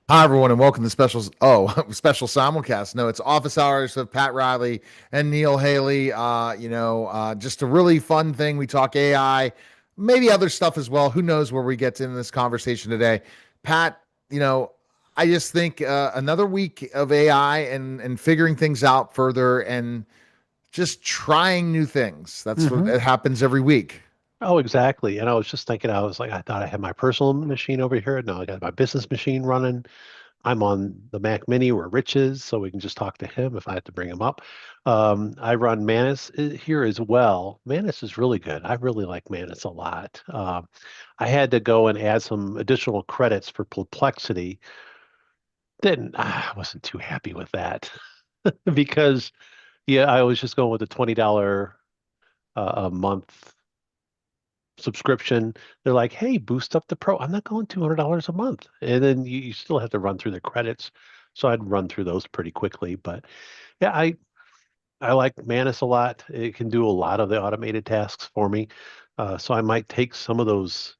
Hi, everyone, and welcome to special simulcast. No, it's Office Hours with Pat Riley and Neil Haley. Just a really fun thing. We talk AI, maybe other stuff as well. Who knows where we get to in this conversation today? Pat, you know, I just think another week of AI and figuring things out further and just trying new things. That's what hmm it happens every week. Oh, exactly. And I was just thinking, I was like, I thought I had my personal machine over here. No, I got my business machine running. I'm on the Mac Mini where Rich is, so we can just talk to him if I have to bring him up. I run Manus here as well. Manus is really good. I really like Manus a lot. I had to go and add some additional credits for Perplexity. I wasn't too happy with that because, yeah, I was just going with the $20 a month subscription. They're like, hey, boost up the pro. I'm not going $200 a month. And then you still have to run through the credits. So I'd run through those pretty quickly. But yeah, I like Manus a lot. It can do a lot of the automated tasks for me. So I might take some of those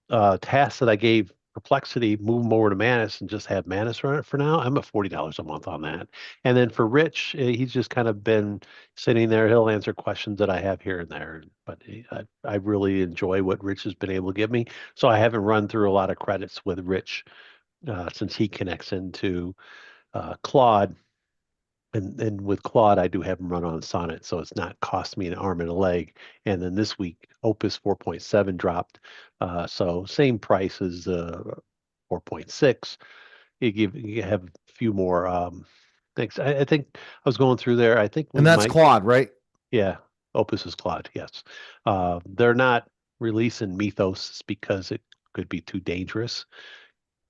tasks that I gave Perplexity, move them over to Manus and just have Manus run it for now. I'm at $40 a month on that. And then for Rich, he's just kind of been sitting there. He'll answer questions that I have here and there. But I really enjoy what Rich has been able to give me. So I haven't run through a lot of credits with Rich since he connects into Claude. And with Claude, I do have him run on Sonnet, so it's not cost me an arm and a leg. And then this week, Opus 4.7 dropped, so same price as 4.6. You have a few more things. I think I was going through there. I think And we that's might, Claude, right? yeah, Opus is Claude. Yes, they're not releasing Mythos because it could be too dangerous.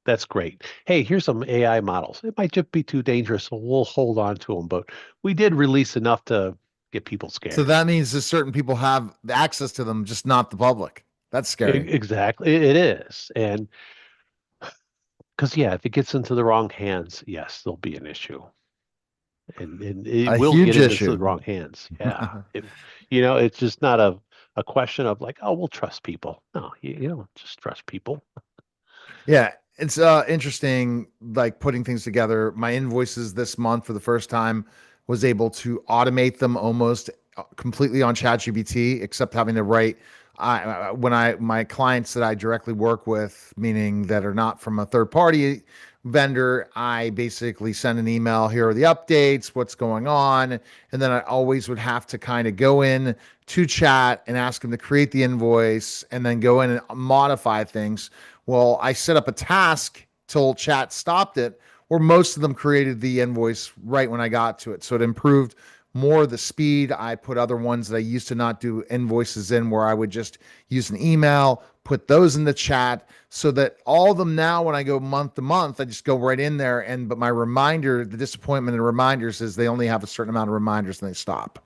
That's great. Hey, here's some AI models. It might just be too dangerous, so we'll hold on to them. But we did release enough to get people So scared. that means that certain people have access to them, just not the public. That's scary. Exactly, it is. And because, yeah, if it gets into the wrong hands, yes, there'll be an issue. And it A will get huge into issue. the wrong hands. Yeah. It's just not a question of like, oh, we'll trust people. No, you don't just trust people. Yeah, it's interesting like putting things together. My invoices this month for the first time was able to automate them almost completely on ChatGPT, except having to write when I my clients that I directly work with, meaning that are not from a third party vendor, I basically send an email, here are the updates, what's going on, and then I always would have to kind of go in to chat and ask them to create the invoice and then go in and modify things. Well, I set up a task till chat stopped it, where most of them created the invoice right when I got to it. So it improved more the speed. I put other ones that I used to not do invoices in, where I would just use an email, put those in the chat, so that all of them now, when I go month to month, I just go right in there. But my reminder, the disappointment in reminders is they only have a certain amount of reminders and they stop.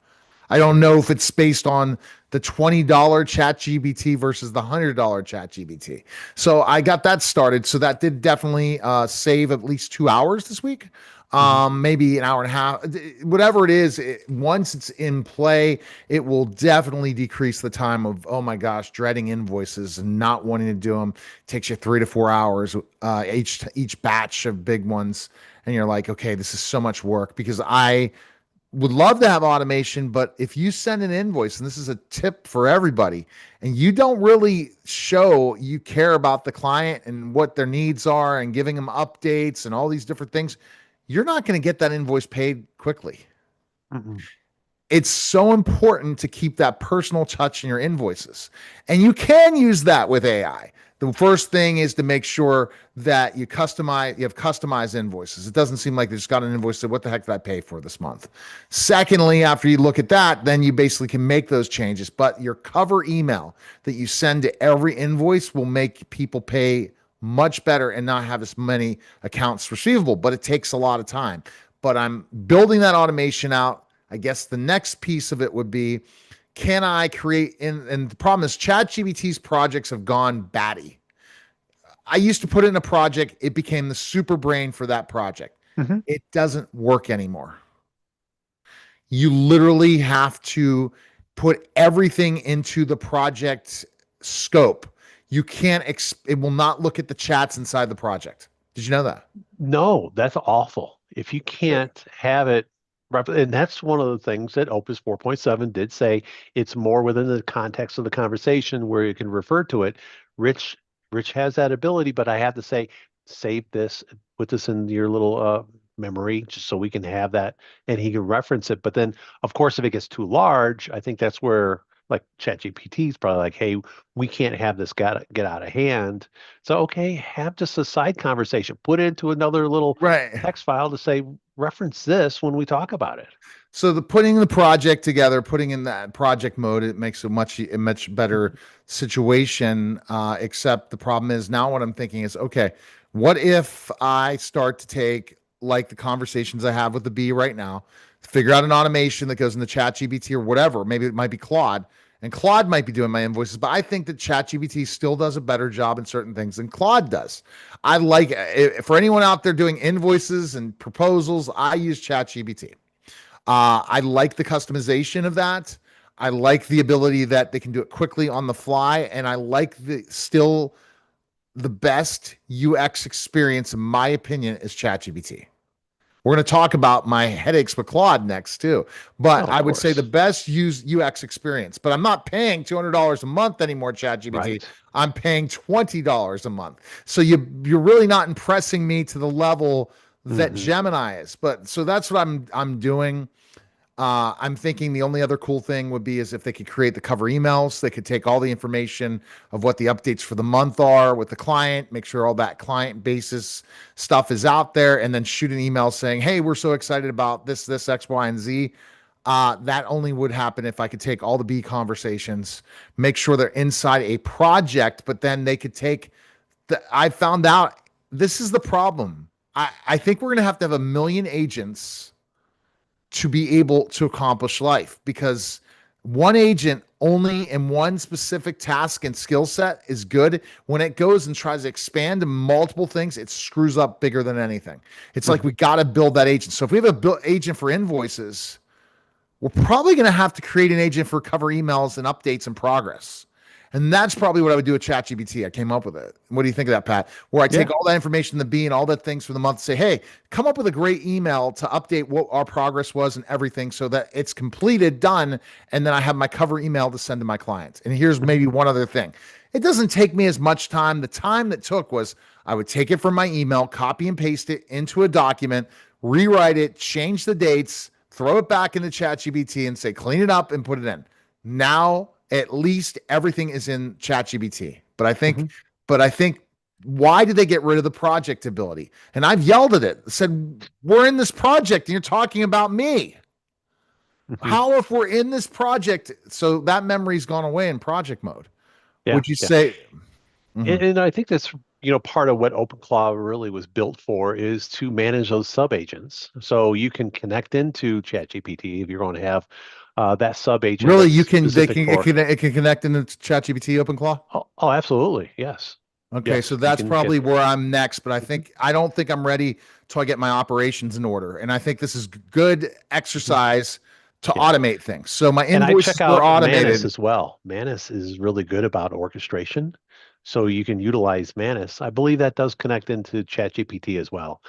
I don't know if it's based on the $20 chat GBT versus the $100 chat GBT. So I got that started. So that did definitely save at least 2 hours this week. Mhm. Maybe an hour and a half, whatever it is. Once it's in play, it will definitely decrease the time of, oh my gosh, dreading invoices and not wanting to do them. It takes you 3 to 4 hours each batch of big ones, and you're like, okay, this is so much work because I would love to have automation, but if you send an invoice, and this is a tip for everybody, and you don't really show you care about the client and what their needs are and giving them updates and all these different things, you're not going to get that invoice paid quickly. Mhm. It's so important to keep that personal touch in your invoices. And you can use that with AI. The first thing is to make sure that you have customized invoices. It doesn't seem like they just got an invoice that what the heck did I pay for this month? Secondly, after you look at that, then you basically can make those changes. But your cover email that you send to every invoice will make people pay much better and not have as many accounts receivable. But it takes a lot of time. But I'm building that automation out. I guess the next piece of it would be, can I create in, and the problem is ChatGPT's projects have gone batty. I used to put in a project, it became the super brain for that project. Mhm. It doesn't work anymore. You literally have to put everything into the project scope. You can't, it will not look at the chats inside the project. Did you know that? No, that's awful. If you can't have it, and that's one of the things that Opus 4.7 did say. It's more within the context of the conversation where you can refer to it. Rich, Rich has that ability, but I have to say, save this, put this in your little memory, just so we can have that, and he can reference it. But then, of course, if it gets too large, I think that's where like ChatGPT is probably like, hey, we can't have this get out of hand. So, okay, have just a side conversation. Put it into another little Right. text file to say, reference this when we talk about it. So the putting the project together, putting in that project mode, it makes a much better situation. Except the problem is now what I'm thinking is, okay, what if I start to take like the conversations I have with the bee right now, figure out an automation that goes in the chat GBT or whatever. Maybe it might be Claude. And Claude might be doing my invoices, but I think that ChatGPT still does a better job in certain things than Claude does. I like for anyone out there doing invoices and proposals, I use ChatGPT. I like the customization of that. I like the ability that they can do it quickly on the fly, and I like the best UX experience, in my opinion, is ChatGPT. We're going to talk about my headaches with Claude next too, but Oh, of I would say the course. best use UX experience. But I'm not paying $200 a month anymore, ChatGPT. Right. I'm paying $20 a month. So you're really not impressing me to the level that Hmm. Gemini is. But so that's what I'm doing. I'm thinking the only other cool thing would be is if they could create the cover emails. They could take all the information of what the updates for the month are with the client, make sure all that client basis stuff is out there, and then shoot an email saying, "Hey, we're so excited about this, X, Y, and Z." That only would happen if I could take all the B conversations, make sure they're inside a project, but then they could take I found out this is the problem. I think we're going to have a million agents to be able to accomplish life because one agent only in one specific task and skill set is good. When it goes and tries to expand to multiple things, it screws up bigger than anything. It's like we Hmm. got to build that agent. So if we have agent for invoices, we're probably going to have to create an agent for cover emails and updates and progress. And that's probably what I would do with ChatGPT. I came up with it. What do you think of that, Pat? Where I take Yeah. all that information, the B and all the things for the month, say, hey, come up with a great email to update what our progress was and everything so that it's completed, done. And then I have my cover email to send to my clients. And here's maybe one other thing. It doesn't take me as much time. The time that took was I would take it from my email, copy and paste it into a document, rewrite it, change the dates, throw it back into ChatGPT and say, clean it up and put it in. Now, at least everything is in ChatGPT. Hmm. But I think, why did they get rid of the project ability? And I've yelled at it, said, we're in this project and you're talking about me. Hmm. How if we're in this project? So that memory's gone away in project mode. Yeah. Would you Yeah. say? Mhm. And I think that's, part of what OpenClaw really was built for is to manage those sub agents. So you can connect into ChatGPT if you're going to have that sub agent Really, that's you can they specific can for. it can connect into ChatGPT OpenClaw? Oh, absolutely. Yes. Okay, so Yes. You that's can get. probably where I'm next, but Mhm. I don't think I'm ready till I get my operations in order. And I think this is good Mhm. exercise to Yeah. automate things. So my And I check invoices were out Manus automated. as well. Manus is really good about orchestration. So you can utilize Manus. I believe that does connect into ChatGPT as well,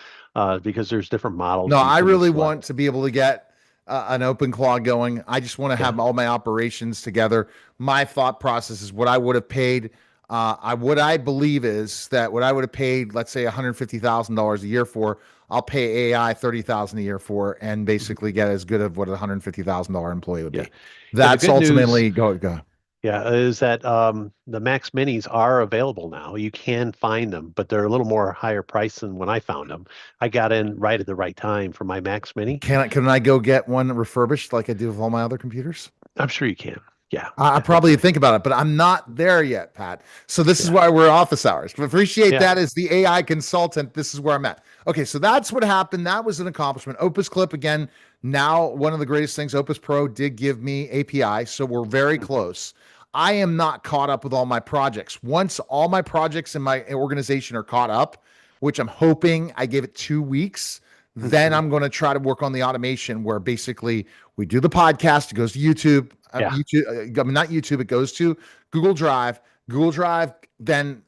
because there's different No, models you I can really want select. to be able to get an open claw going. I just want to Yeah. have all my operations together. My thought process is what I would have paid. What I believe is that what I would have paid, let's say $150,000 a year for, I'll pay AI 30,000 a year for, and Mhm. basically get as good of what a $150,000 employee would Yeah. be. Yeah. The That's good news, ultimately go. yeah, is that the Max Minis are available now. You can find them, but they're a little more higher price than when I found them. I got in right at the right time for my Max Mini. Can I go get one refurbished like I do with all my other computers? I'm sure you can. Yeah, I probably definitely. think about it, but I'm not there yet, Pat. So this is Yeah. why we're office hours. Appreciate Yeah. that as the AI consultant. This is where I'm at. Okay, so that's what happened. That was an accomplishment. Opus Clip again. Now one of the greatest things. Opus Pro did give me API, so we're very Hmm. close. I am not caught up with all my projects. Once all my projects in my organization are caught up, which I'm hoping I give it 2 weeks, then Hmm. I'm going to try to work on the automation where basically we do the podcast. It goes to YouTube. Yeah. YouTube, I mean, not YouTube. It goes to Google Drive. Google Drive then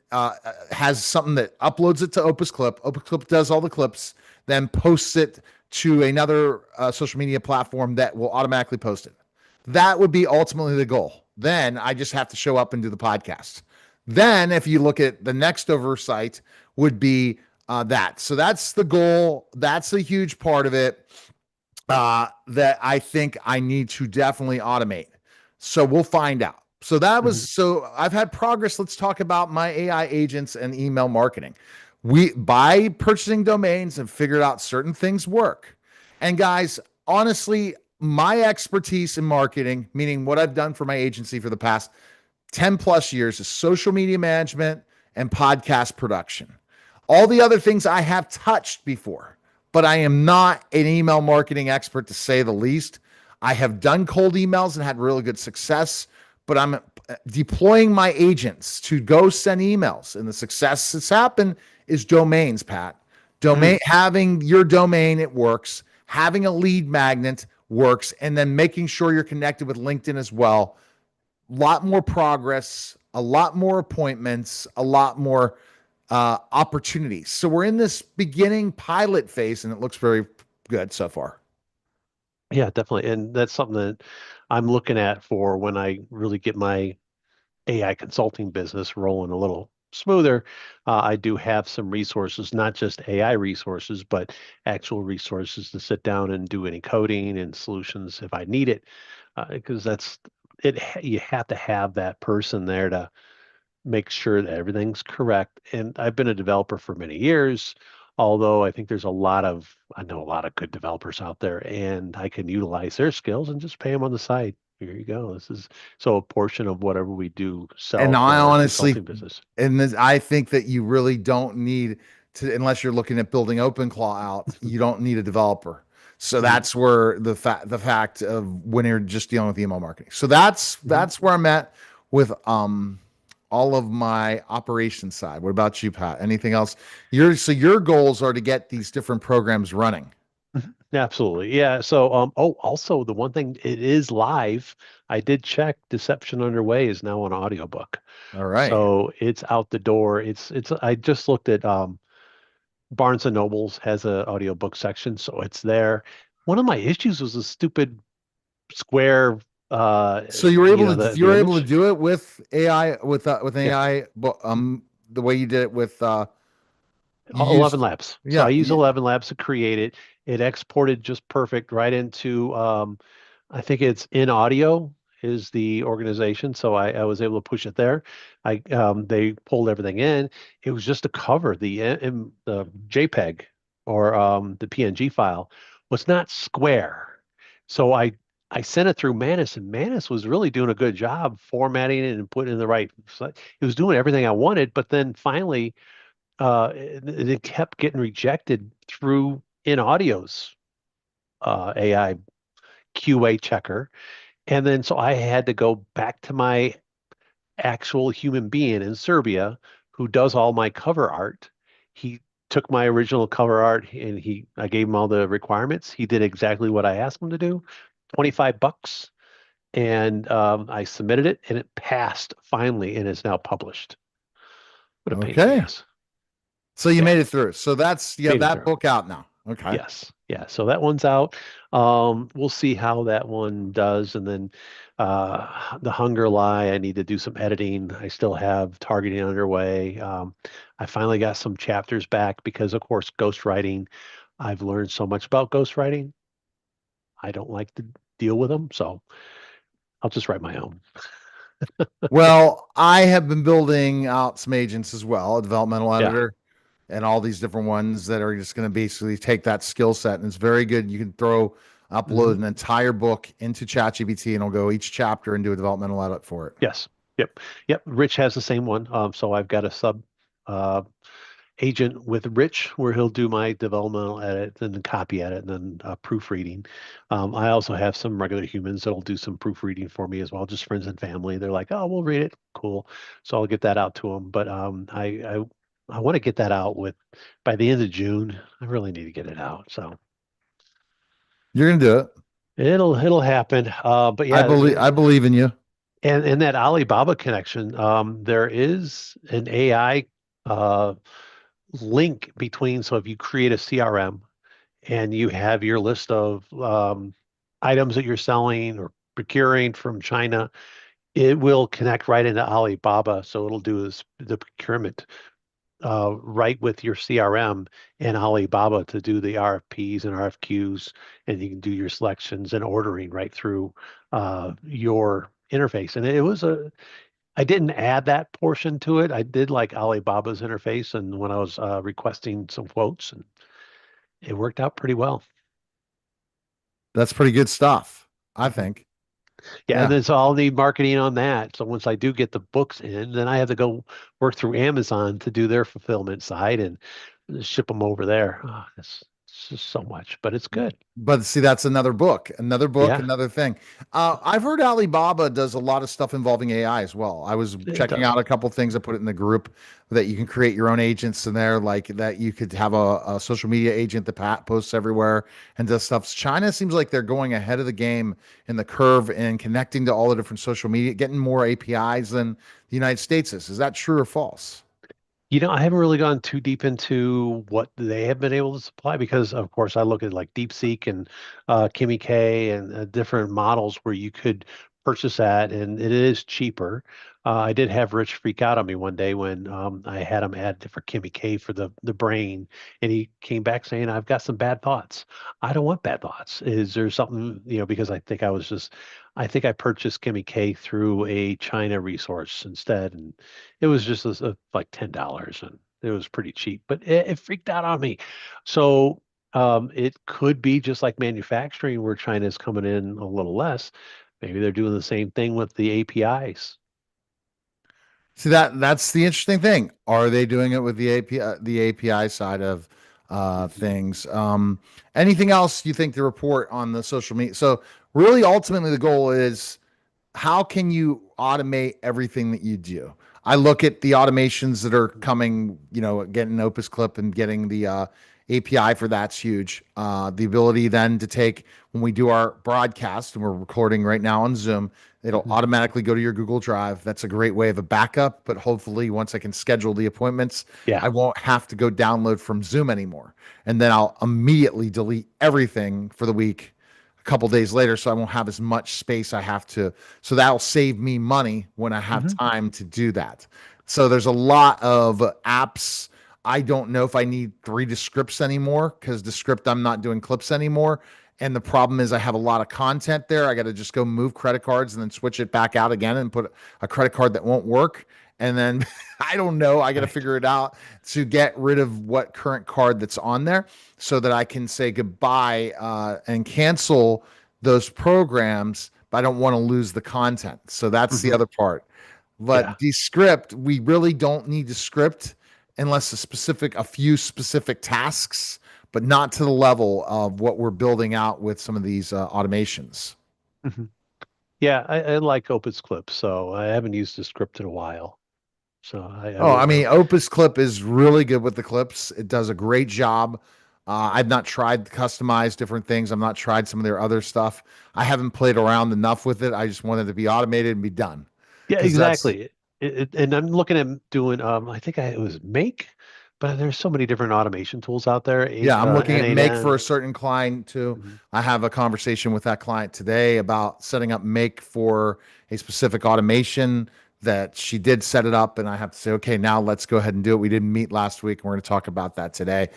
has something that uploads it to Opus Clip. Opus Clip does all the clips, then posts it to another social media platform that will automatically post it. That would be ultimately the goal. Then I just have to show up and do the podcast. Then, if you look at the next oversight, would be that. So that's the goal. That's a huge part of it that I think I need to definitely automate. So we'll find out. So that was Mhm. so I've had progress. Let's talk about my AI agents and email marketing. We by purchasing domains and figured out certain things work. And guys, honestly, my expertise in marketing, meaning what I've done for my agency for the past 10 plus years, is social media management and podcast production. All the other things I have touched before, but I am not an email marketing expert to say the least. I have done cold emails and had really good success, but I'm deploying my agents to go send emails. And the success that's happened is domains, Pat. Domain Mhm. having your domain, it works. Having a lead magnet works, and then making sure you're connected with LinkedIn as well. A lot more progress, a lot more appointments, a lot more opportunities. So we're in this beginning pilot phase, and it looks very good so far. Yeah, definitely. And that's something that I'm looking at for when I really get my AI consulting business rolling a little smoother. I do have some resources, not just AI resources, but actual resources to sit down and do any coding and solutions if I need it. Because that's it, you have to have that person there to make sure that everything's correct. And I've been a developer for many years, although I think I know a lot of good developers out there, and I can utilize their skills and just pay them on the side. Here you go. This is so a portion of whatever we do And sell I for our honestly, consulting business. and this, I think that you really don't need to, unless you're looking at building OpenClaw out, you don't need a developer. So Mhm, that's where the fact of when you're just dealing with email marketing. So mhm. that's where I'm at with all of my operation side. What about you, Pat? Anything else? Your goals are to get these different programs running. Mhm. Absolutely. Yeah. So, oh, also the one thing, it is live. I did check Deception Underway is now an audiobook. All right. So it's out the door. I just looked at Barnes and Nobles has a audiobook section, so it's there. One of my issues was a stupid square, So you were able to the image. do it with AI with an Yeah, AI, the way you did it with you 11 used Labs. So yeah, I use 11 Labs to create it. It exported just perfect right into, I think it's In Audio is the organization. So I was able to push it there. They pulled everything in. It was just a cover. The JPEG or the PNG file was not square. So I sent it through Manus, and Manus was really doing a good job formatting it and putting in the right. It was doing everything I wanted, but then finally it kept getting rejected through in audio's AI QA checker. And then so I had to go back to my actual human being in Serbia who does all my cover art. He took my original cover art and I gave him all the requirements. He did exactly what I asked him to do, $25. And I submitted it and it passed finally and is now published. What a pain in the okay. ass. So you Yeah, made it through. So that's you have made it that through. book out now. Okay. Yes. Yeah. So that one's out. We'll see how that one does. And then the Hunger Lie, I need to do some editing. I still have targeting underway. I finally got some chapters back because, of course, ghostwriting. I've learned so much about ghostwriting. I don't like to deal with them, so I'll just write my own. Well, I have been building out some agents as well, a developmental Yeah. editor, and all these different ones that are just going to basically take that skill set. And it's very good. You can upload Hmm. an entire book into ChatGPT and it'll go each chapter and do a developmental edit for it. Yes. Yep. Yep. Rich has the same one. So I've got a sub uh, agent with Rich where he'll do my developmental edit and then copy edit and then proofreading. I also have some regular humans that'll do some proofreading for me as well, just friends and family. They're like, oh, we'll read it. Cool. So I'll get that out to them. But I want to get that out with by the end of June. I really need to get it out. So You're going to do it. it'll happen. But yeah, I believe in you. And in that Alibaba connection, there is an AI uh, link between. So if you create a CRM and you have your list of items that you're selling or procuring from China, it will connect right into Alibaba. So it'll do is the procurement right with your CRM and Alibaba to do the RFPs and RFQs, and you can do your selections and ordering right through your interface. And I didn't add that portion to it. I did like Alibaba's interface, and when I was requesting some quotes, and it worked out pretty well. That's pretty good stuff, I Mhm. think. Yeah, and Yeah. then so I'll need marketing on that. So once I do get the books in, then I have to go work through Amazon to do their fulfillment side and ship them over there. It's just so much, but it's good. But see, that's another book, Yeah, another thing. I've heard Alibaba does a lot of stuff involving AI as well. I was it checking does. out a couple things. I put it in the group that you can create your own agents in there, like that you could have a social media agent that posts everywhere and does stuff. China seems like they're going ahead of the game in the curve and connecting to all the different social media, getting more APIs than the United States is. Is that true or false? I haven't really gone too deep into what they have been able to supply because, of course, I look at like DeepSeek and Kimi K and different models where you could purchase that, and it is cheaper. I did have Rich freak out on me one day when I had him add for Kimi K for the brain, and he came back saying, "I've got some bad thoughts. I don't want bad thoughts. Is there something, because I think I purchased Kimi K through a China resource instead, and it was just like $10 and it was pretty cheap, but it freaked out on me. So it could be just like manufacturing where China's coming in a little less. Maybe they're doing the same thing with the APIs. See that's the interesting thing. Are they doing it with the API side of Mhm. things? Anything else you think to report on the social media? So really, ultimately, the goal is how can you automate everything that you do? I look at the automations that are coming, getting Opus Clip and getting the API for that's huge. The ability then to take when we do our broadcast and we're recording right now on Zoom, it'll Mhm. automatically go to your Google Drive. That's a great way of a backup. But hopefully, once I can schedule the appointments, Yeah. I won't have to go download from Zoom anymore. And then I'll immediately delete everything for the week a couple days later so I won't have as much space I have to. So that'll save me money when I have Mhm. time to do that. So there's a lot of apps. I don't know if I need 3 Descripts anymore because Descript I'm not doing clips anymore. And the problem is I have a lot of content there. I got to just go move credit cards and then switch it back out again and put a credit card that won't work. And then I don't know. I got to Right. figure it out to get rid of what current card that's on there so that I can say goodbye and cancel those programs, but I don't want to lose the content. So that's the Mhm. other part. Yeah. But Descript, we really don't need to script unless a few specific tasks, but not to the level of what we're building out with some of these automations. Mhm. Yeah, I like Opus Clip, so I haven't used the script in a while. So I Oh, I will. mean, Opus Clip is really good with the clips. It does a great job. I've not tried to customize different things. I've not tried some of their other stuff. I haven't played around enough with it. I just wanted to be automated and be done. Yeah, Because that's, exactly. And I'm looking at doing, I think it was Make, but there's so many different automation tools out there. yeah, I'm looking at Make for N8N. a certain client too. Mhm. I have a conversation with that client today about setting up Make for a specific automation that she did set it up. And I have to say, okay, now let's go ahead and do it. We didn't meet last week, and we're going to talk about that today.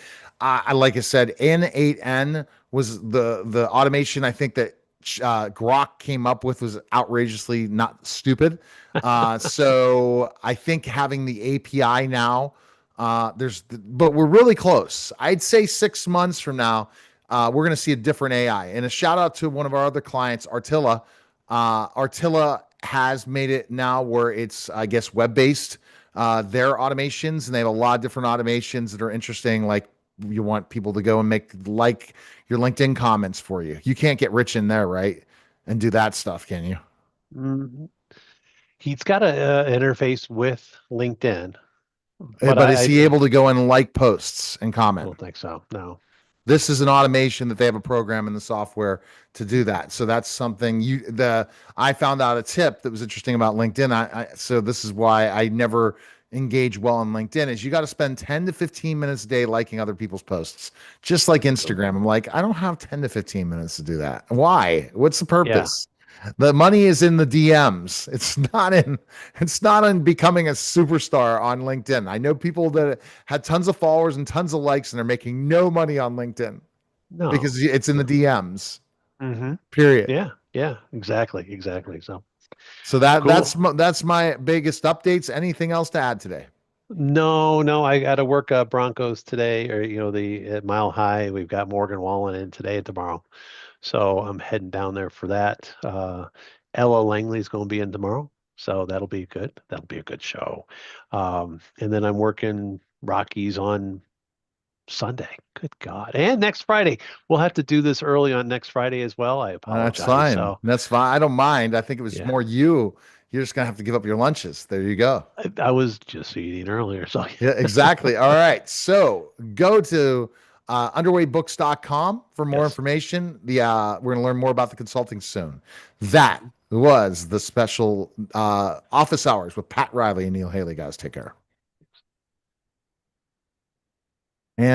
Like I said, N8N was the automation I think that Grok came up with was outrageously not stupid. So I think having the API now, but we're really close. I'd say 6 months from now, we're going to see a different AI. And a shout out to one of our other clients, Artilla. Artilla has made it now where it's, I guess, web based. Their automations, and they have a lot of different automations that are interesting. Like you want people to go and make like your LinkedIn comments for you. You can't get rich in there, right? And do that stuff, can you? Mhm. He's got a interface with LinkedIn, but But is he I able to go and like posts and comment? don't think so. No. This is an automation that they have a program in the software to do that. So that's something I found out a tip that was interesting about LinkedIn. So this is why I never engage well on LinkedIn is you got to spend 10 to 15 minutes a day liking other people's posts. Just like Instagram. I'm like, I don't have 10 to 15 minutes to do that. Why? What's the Yeah. purpose? The money is in the DMs. It's not in becoming a superstar on LinkedIn. I know people that had tons of followers and tons of likes and are making no money on LinkedIn No. because it's in the No. DMs. Hmm. Period. Yeah. Yeah. Exactly. Exactly. So So that cool. that's my biggest updates. Anything else to add today? No, no, I got to work Broncos today, or the at Mile High. We've got Morgan Wallen in today and tomorrow, so I'm heading down there for that. Ella Langley's going to be in tomorrow, so that'll be good. That'll be a good show. And then I'm working Rockies on Sunday. Good God! And next Friday, we'll have to do this early on next Friday as well. I That's apologize. fine. So That's fine. I don't mind. I think it was yeah, more you. You're just gonna have to give up your lunches. There you go. I was just eating earlier, so Yeah, exactly. All right. So go to underweightbooks.com for more yes. information. We're going to learn more about the consulting soon. That was the special office hours with Pat Riley and Neil Haley, guys. Take care. And